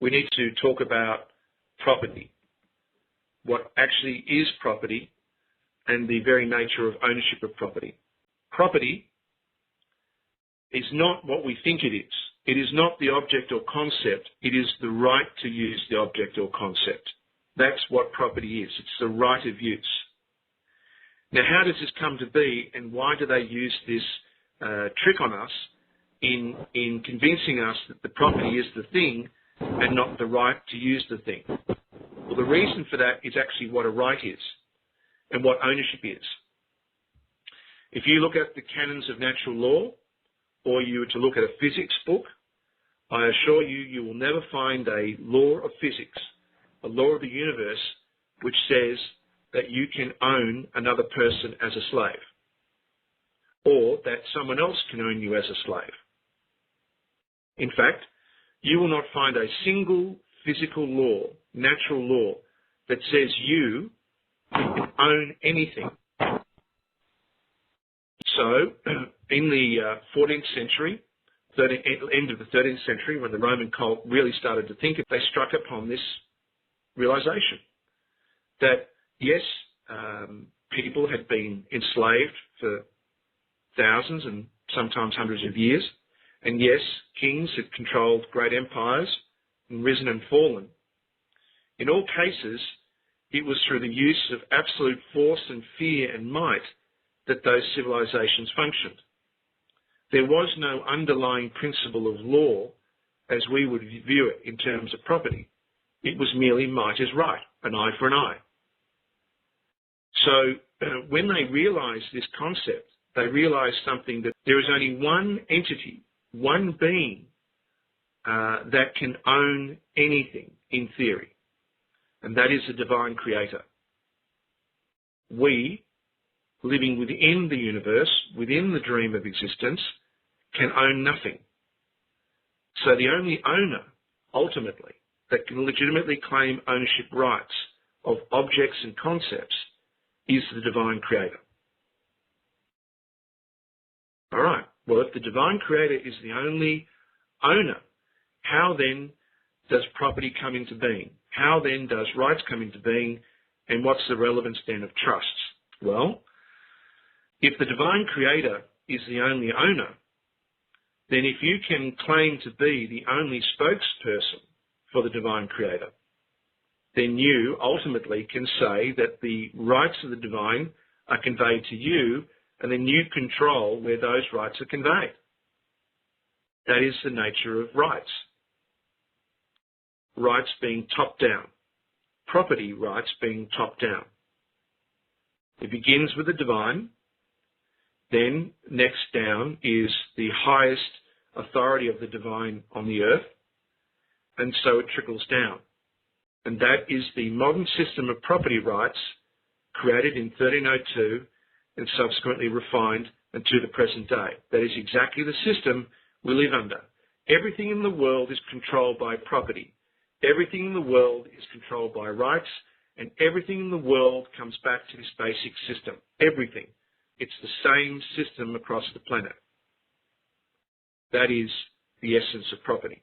we need to talk about property, what actually is property, and the very nature of ownership of property. Property is not what we think it is. It is not the object or concept. It is the right to use the object or concept. That's what property is. It's the right of use. Now, how does this come to be, and why do they use this trick on us in convincing us that the property is the thing and not the right to use the thing? Well, the reason for that is actually what a right is and what ownership is. If you look at the canons of natural law, or you were to look at a physics book, I assure you, you will never find a law of physics, a law of the universe, which says that you can own another person as a slave, or that someone else can own you as a slave. In fact, you will not find a single physical law, natural law, that says you can own anything. So, in the 14th century, end of the 13th century, when the Roman cult really started to think, they struck upon this realization that, yes, people had been enslaved for thousands and sometimes hundreds of years, and yes, kings had controlled great empires and risen and fallen. In all cases, it was through the use of absolute force and fear and might that those civilizations functioned. There was no underlying principle of law as we would view it in terms of property. It was merely might is right, an eye for an eye. So when they realized this concept, they realized something, that there is only one entity, one being that can own anything in theory, and that is the divine creator. We, living within the universe, within the dream of existence, can own nothing. So the only owner, ultimately, that can legitimately claim ownership rights of objects and concepts is the divine creator. All right, well, if the divine creator is the only owner, how then does property come into being? How then does rights come into being? And what's the relevance then of trusts? Well, if the divine creator is the only owner, then if you can claim to be the only spokesperson for the divine creator, then you ultimately can say that the rights of the divine are conveyed to you, and then you control where those rights are conveyed. That is the nature of rights. Rights being top-down. Property rights being top-down. It begins with the divine. Then next down is the highest authority of the divine on the earth, and so it trickles down. And that is the modern system of property rights created in 1302 and subsequently refined unto the present day. That is exactly the system we live under. Everything in the world is controlled by property. Everything in the world is controlled by rights, and everything in the world comes back to this basic system. Everything. It's the same system across the planet. That is the essence of property.